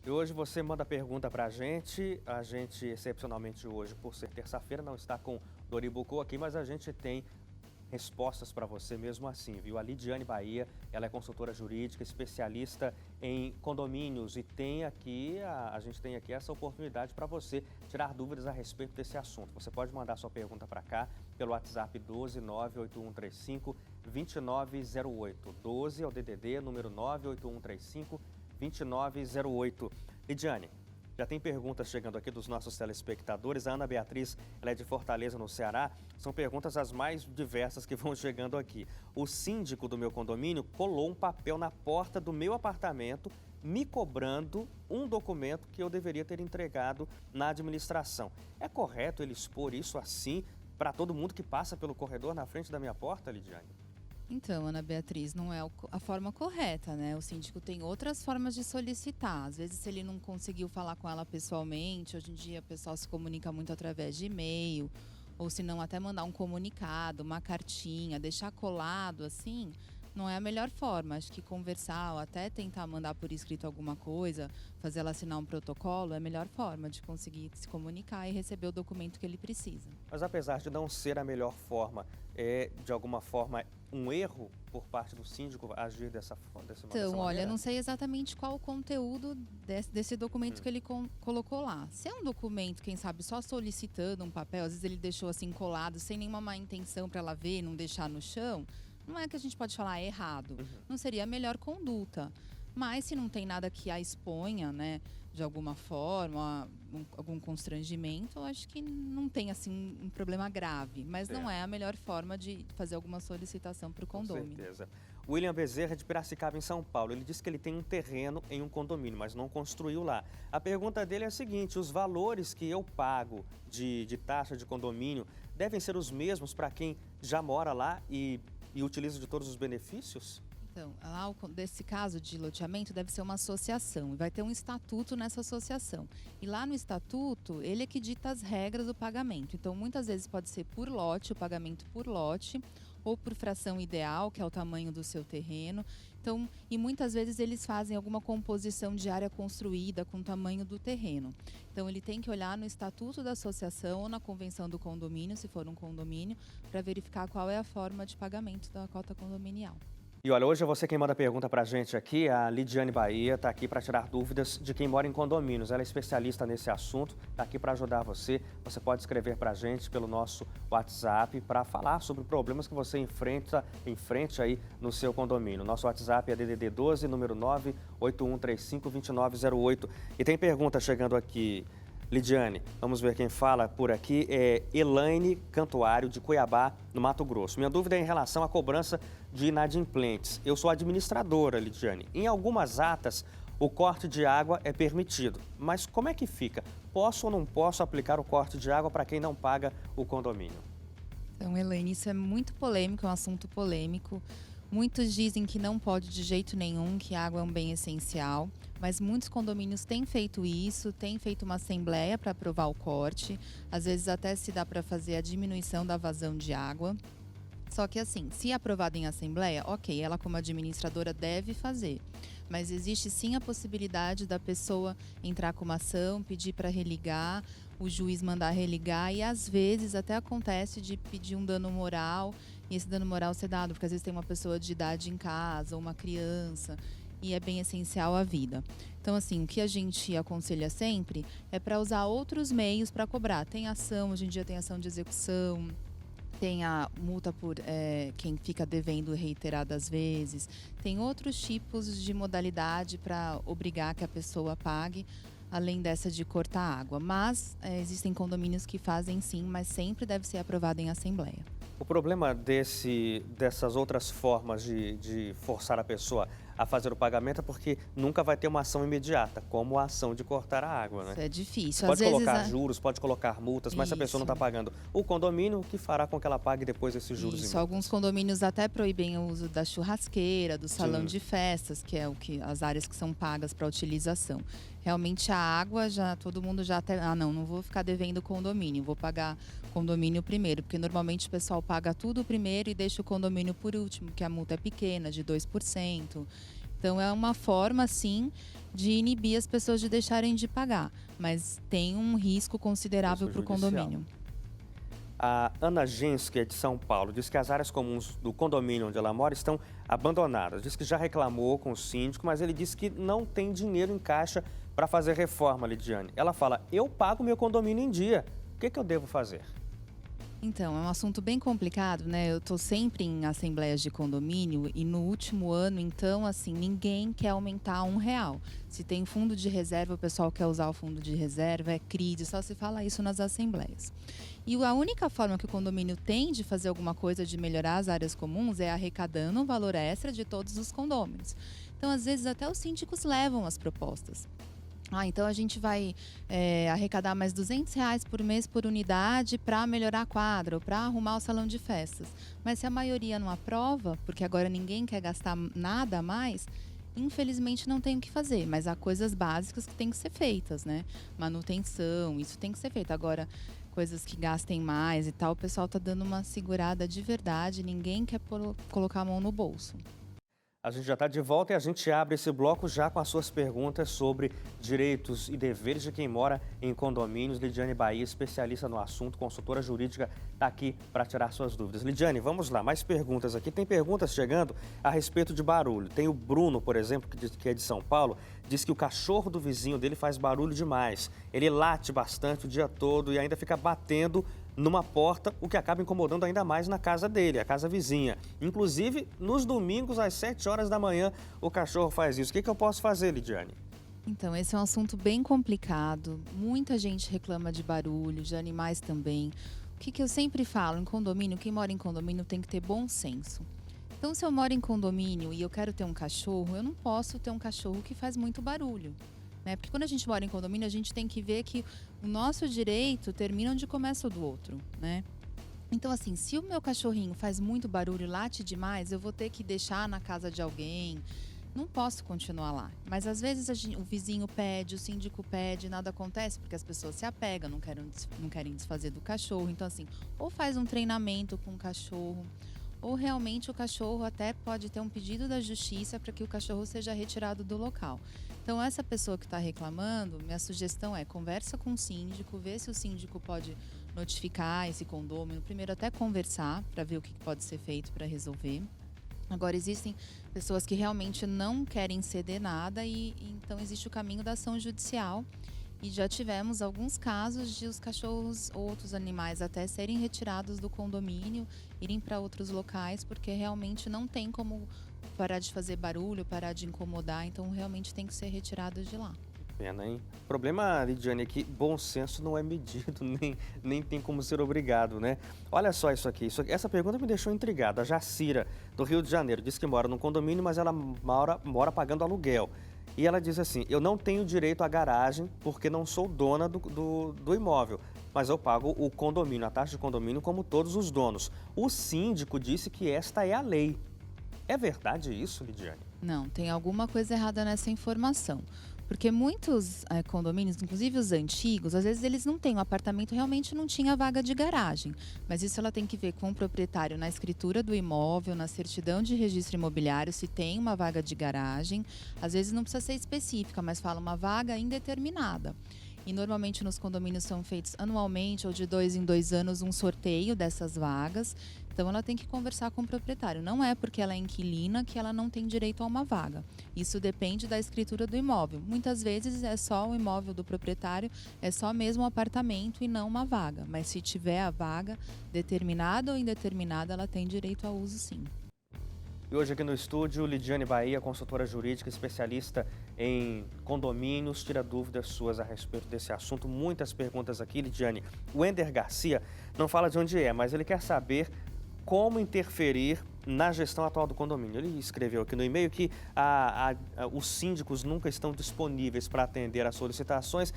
E hoje você manda pergunta pra gente. A gente, excepcionalmente hoje, por ser terça-feira, não está com Doribucô aqui, mas a gente tem respostas para você mesmo assim, viu? A Lidiane Bahia, ela é consultora jurídica, especialista em condomínios e tem aqui, a gente tem aqui essa oportunidade para você tirar dúvidas a respeito desse assunto. Você pode mandar sua pergunta para cá pelo WhatsApp 12 98135 2908. 12 é o DDD, número 98135 2908. Lidiane, já tem perguntas chegando aqui dos nossos telespectadores. A Ana Beatriz, ela é de Fortaleza, no Ceará. São perguntas as mais diversas que vão chegando aqui. O síndico do meu condomínio colou um papel na porta do meu apartamento, me cobrando um documento que eu deveria ter entregado na administração. É correto ele expor isso assim para todo mundo que passa pelo corredor na frente da minha porta, Lidiane? Então, Ana Beatriz, não é a forma correta, né? O síndico tem outras formas de solicitar. Às vezes, se ele não conseguiu falar com ela pessoalmente, hoje em dia o pessoal se comunica muito através de e-mail, ou se não, até mandar um comunicado, uma cartinha, deixar colado assim, não é a melhor forma. Acho que conversar ou até tentar mandar por escrito alguma coisa, fazer ela assinar um protocolo, é a melhor forma de conseguir se comunicar e receber o documento que ele precisa. Mas apesar de não ser a melhor forma, é de alguma forma um erro por parte do síndico agir dessa Então, maneira? olha, não sei exatamente qual o conteúdo desse documento que ele colocou lá. Se é um documento, quem sabe, só solicitando um papel, às vezes ele deixou assim colado, sem nenhuma má intenção para ela ver, não deixar no chão, não é que a gente pode falar errado. Não seria a melhor conduta. Mas se não tem nada que a exponha, né, de alguma forma, algum constrangimento, eu acho que não tem assim um problema grave. Mas não é a melhor forma de fazer alguma solicitação para o condomínio. Com certeza. William Bezerra, de Piracicaba, em São Paulo, ele disse que ele tem um terreno em um condomínio, mas não construiu lá. A pergunta dele é a seguinte: os valores que eu pago de taxa de condomínio devem ser os mesmos para quem já mora lá e utiliza de todos os benefícios? Então, lá, desse caso de loteamento, deve ser uma associação. E vai ter um estatuto nessa associação. E lá no estatuto, ele é que dita as regras do pagamento. Então, muitas vezes pode ser por lote, o pagamento por lote, ou por fração ideal, que é o tamanho do seu terreno. Então, e muitas vezes eles fazem alguma composição de área construída com o tamanho do terreno. Então, ele tem que olhar no estatuto da associação ou na convenção do condomínio, se for um condomínio, para verificar qual é a forma de pagamento da cota condominial. E olha, hoje é você quem manda pergunta pra gente aqui, a Lidiane Bahia está aqui para tirar dúvidas de quem mora em condomínios. Ela é especialista nesse assunto, está aqui para ajudar você. Você pode escrever pra gente pelo nosso WhatsApp para falar sobre problemas que você enfrente aí no seu condomínio. Nosso WhatsApp é DDD 12, número 981352908. E tem pergunta chegando aqui. Lidiane, vamos ver quem fala por aqui, é Elaine Cantuário, de Cuiabá, no Mato Grosso. Minha dúvida é em relação à cobrança de inadimplentes. Eu sou administradora, Lidiane. Em algumas atas, o corte de água é permitido. Mas como é que fica? Posso ou não posso aplicar o corte de água para quem não paga o condomínio? Então, Elaine, isso é muito polêmico, é um assunto polêmico. Muitos dizem que não pode de jeito nenhum, que a água é um bem essencial, mas muitos condomínios têm feito isso, têm feito uma assembleia para aprovar o corte, às vezes até se dá para fazer a diminuição da vazão de água. Só que assim, se aprovado em assembleia, ok, ela como administradora deve fazer. Mas existe sim a possibilidade da pessoa entrar com uma ação, pedir para religar, o juiz mandar religar e às vezes até acontece de pedir um dano moral e esse dano moral ser dado, porque às vezes tem uma pessoa de idade em casa ou uma criança e é bem essencial à vida. Então assim, o que a gente aconselha sempre é para usar outros meios para cobrar. Tem ação, hoje em dia tem ação de execução, tem a multa por quem fica devendo reiteradas vezes. Tem outros tipos de modalidade para obrigar que a pessoa pague, além dessa de cortar água. Mas existem condomínios que fazem sim, mas sempre deve ser aprovado em assembleia. O problema dessas outras formas de forçar a pessoa a fazer o pagamento é porque nunca vai ter uma ação imediata, como a ação de cortar a água, né? Isso é difícil. Pode Às colocar vezes, juros, pode colocar multas, mas se a pessoa não está pagando o condomínio, o que fará com que ela pague depois esses juros e multas? Alguns condomínios até proíbem o uso da churrasqueira, do salão de festas, que é as áreas que são pagas para utilização. Realmente a água, todo mundo já até, não vou ficar devendo o condomínio, vou pagar condomínio primeiro, porque normalmente o pessoal paga tudo primeiro e deixa o condomínio por último, que a multa é pequena, de 2%. Então é uma forma, sim, de inibir as pessoas de deixarem de pagar, mas tem um risco considerável para o condomínio. A Ana Gens, que é de São Paulo, diz que as áreas comuns do condomínio onde ela mora estão abandonadas. Diz que já reclamou com o síndico, mas ele disse que não tem dinheiro em caixa para fazer reforma, Lidiane. Ela fala, eu pago meu condomínio em dia, o que eu devo fazer? Então, é um assunto bem complicado, né? Eu estou sempre em assembleias de condomínio e no último ano, então, assim, ninguém quer aumentar R$1. Se tem fundo de reserva, o pessoal quer usar o fundo de reserva, é CRID, só se fala isso nas assembleias. E a única forma que o condomínio tem de fazer alguma coisa de melhorar as áreas comuns é arrecadando um valor extra de todos os condôminos. Então, às vezes, até os síndicos levam as propostas. Então a gente vai arrecadar mais R$200 por mês por unidade para melhorar a quadra ou para arrumar o salão de festas. Mas se a maioria não aprova, porque agora ninguém quer gastar nada a mais, infelizmente não tem o que fazer. Mas há coisas básicas que têm que ser feitas, né? Manutenção, isso tem que ser feito. Agora, coisas que gastem mais e tal, o pessoal está dando uma segurada de verdade, ninguém quer colocar a mão no bolso. A gente já está de volta e a gente abre esse bloco já com as suas perguntas sobre direitos e deveres de quem mora em condomínios. Lidiane Bahia, especialista no assunto, consultora jurídica, está aqui para tirar suas dúvidas. Lidiane, vamos lá, mais perguntas aqui. Tem perguntas chegando a respeito de barulho. Tem o Bruno, por exemplo, que é de São Paulo, diz que o cachorro do vizinho dele faz barulho demais. Ele late bastante o dia todo e ainda fica batendo numa porta, o que acaba incomodando ainda mais na casa dele, a casa vizinha. Inclusive, nos domingos, às 7 horas da manhã, o cachorro faz isso. O que eu posso fazer, Lidiane? Então, esse é um assunto bem complicado. Muita gente reclama de barulho, de animais também. O que eu sempre falo, em condomínio, quem mora em condomínio tem que ter bom senso. Então, se eu moro em condomínio e eu quero ter um cachorro, eu não posso ter um cachorro que faz muito barulho. Porque quando a gente mora em condomínio, a gente tem que ver que o nosso direito termina onde começa o do outro, né? Então, assim, se o meu cachorrinho faz muito barulho, late demais, eu vou ter que deixar na casa de alguém. Não posso continuar lá. Mas às vezes o vizinho pede, o síndico pede, nada acontece porque as pessoas se apegam, não querem desfazer do cachorro. Então, assim, ou faz um treinamento com o cachorro, ou realmente o cachorro até pode ter um pedido da justiça para que o cachorro seja retirado do local. Então, essa pessoa que está reclamando, minha sugestão é conversa com o síndico, vê se o síndico pode notificar esse condômino. Primeiro, até conversar para ver o que pode ser feito para resolver. Agora, existem pessoas que realmente não querem ceder nada e então existe o caminho da ação judicial. E já tivemos alguns casos de os cachorros ou outros animais até serem retirados do condomínio, irem para outros locais, porque realmente não tem como parar de fazer barulho, parar de incomodar, então realmente tem que ser retirados de lá. Pena, hein? O problema, Lidiane, é que bom senso não é medido, nem tem como ser obrigado, né? Olha só isso aqui. Essa pergunta me deixou intrigado. A Jacira, do Rio de Janeiro, diz que mora num condomínio, mas ela mora pagando aluguel. E ela diz assim, eu não tenho direito à garagem porque não sou dona do imóvel, mas eu pago o condomínio, a taxa de condomínio como todos os donos. O síndico disse que esta é a lei. É verdade isso, Lidiane? Não, tem alguma coisa errada nessa informação. Porque muitos condomínios, inclusive os antigos, às vezes eles não têm, o apartamento realmente não tinha vaga de garagem. Mas isso ela tem que ver com o proprietário na escritura do imóvel, na certidão de registro imobiliário, se tem uma vaga de garagem. Às vezes não precisa ser específica, mas fala uma vaga indeterminada. E normalmente nos condomínios são feitos anualmente ou de 2 em 2 anos um sorteio dessas vagas. Então ela tem que conversar com o proprietário. Não é porque ela é inquilina que ela não tem direito a uma vaga. Isso depende da escritura do imóvel. Muitas vezes é só o imóvel do proprietário, é só mesmo um apartamento e não uma vaga. Mas se tiver a vaga, determinada ou indeterminada, ela tem direito a uso sim. E hoje aqui no estúdio, Lidiane Bahia, consultora jurídica, especialista em condomínios, tira dúvidas suas a respeito desse assunto. Muitas perguntas aqui, Lidiane. O Ender Garcia não fala de onde é, mas ele quer saber como interferir na gestão atual do condomínio. Ele escreveu aqui no e-mail que os síndicos nunca estão disponíveis para atender às solicitações.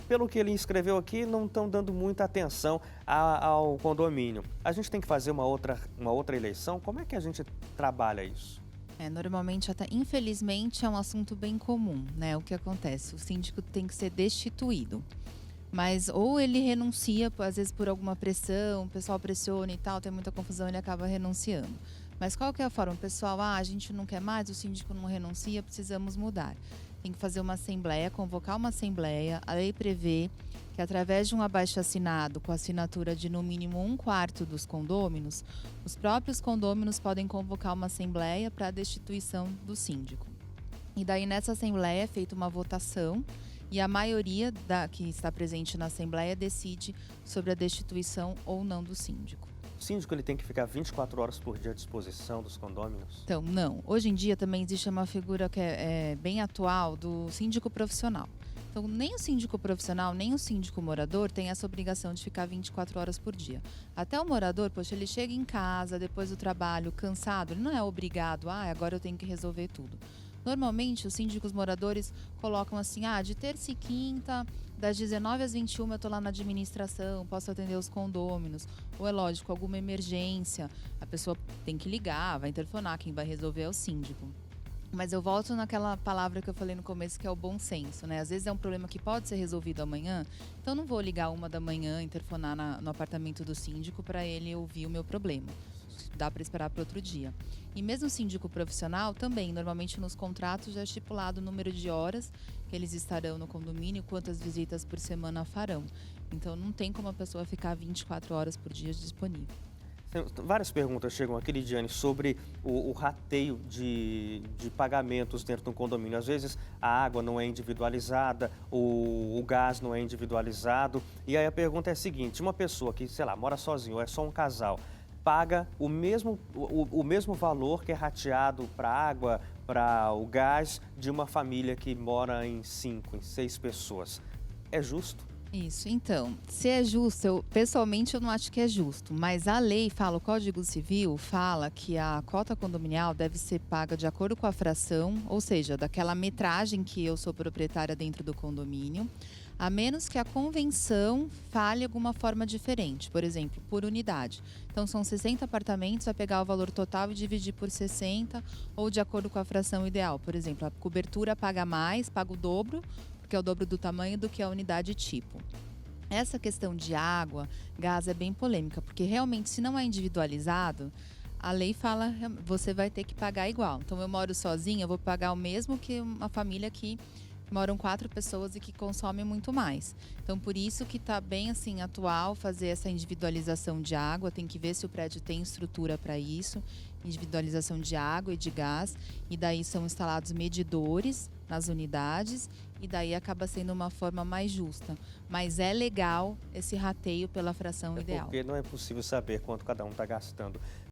Pelo que ele escreveu aqui, não estão dando muita atenção ao condomínio. A gente tem que fazer uma outra eleição? Como é que a gente trabalha isso? Normalmente, até infelizmente, é um assunto bem comum, né? O que acontece? O síndico tem que ser destituído. Mas ou ele renuncia, às vezes por alguma pressão, o pessoal pressiona e tal, tem muita confusão, ele acaba renunciando. Mas qual que é a forma? O pessoal, a gente não quer mais, o síndico não renuncia, precisamos mudar. tem que fazer uma assembleia, convocar uma assembleia. A lei prevê que através de um abaixo-assinado com assinatura de no mínimo 1/4 dos condôminos, os próprios condôminos podem convocar uma assembleia para a destituição do síndico. E daí nessa assembleia é feita uma votação e a maioria que está presente na assembleia decide sobre a destituição ou não do síndico. O síndico ele tem que ficar 24 horas por dia à disposição dos condôminos? Então, não. Hoje em dia também existe uma figura que é bem atual do síndico profissional. Então, nem o síndico profissional, nem o síndico morador tem essa obrigação de ficar 24 horas por dia. Até o morador, poxa, ele chega em casa depois do trabalho, cansado, ele não é obrigado, agora eu tenho que resolver tudo. Normalmente, os síndicos moradores colocam assim, de terça e quinta, das 19 às 21 eu estou lá na administração, posso atender os condôminos. Ou é lógico, alguma emergência, a pessoa tem que ligar, vai interfonar, quem vai resolver é o síndico. Mas eu volto naquela palavra que eu falei no começo, que é o bom senso, né? Às vezes é um problema que pode ser resolvido amanhã, então não vou ligar 1 da manhã, interfonar no apartamento do síndico para ele ouvir o meu problema. Dá para esperar para outro dia. E mesmo o síndico profissional também, normalmente nos contratos já é estipulado o número de horas que eles estarão no condomínio, quantas visitas por semana farão. Então não tem como a pessoa ficar 24 horas por dia disponível. Várias perguntas chegam aqui, Lidiane, sobre o rateio de pagamentos dentro de um condomínio. Às vezes a água não é individualizada, o gás não é individualizado. E aí a pergunta é a seguinte, uma pessoa que, sei lá, mora sozinho ou é só um casal, paga o mesmo valor que é rateado para a água, para o gás de uma família que mora em 5, em 6 pessoas. É justo? Isso, então, se é justo, pessoalmente eu não acho que é justo, mas a lei fala, o Código Civil fala que a cota condominial deve ser paga de acordo com a fração, ou seja, daquela metragem que eu sou proprietária dentro do condomínio, a menos que a convenção fale alguma forma diferente, por exemplo, por unidade. Então, são 60 apartamentos, vai pegar o valor total e dividir por 60, ou de acordo com a fração ideal. Por exemplo, a cobertura paga mais, paga o dobro, porque é o dobro do tamanho do que a unidade tipo. Essa questão de água, gás é bem polêmica, porque realmente, se não é individualizado, a lei fala você vai ter que pagar igual. Então, eu moro sozinha, eu vou pagar o mesmo que uma família que moram 4 pessoas e que consomem muito mais. Então, por isso que está bem assim atual fazer essa individualização de água. Tem que ver se o prédio tem estrutura para isso, individualização de água e de gás. E daí são instalados medidores nas unidades e daí acaba sendo uma forma mais justa. Mas é legal esse rateio pela fração ideal. Porque não é possível saber quanto cada um está gastando.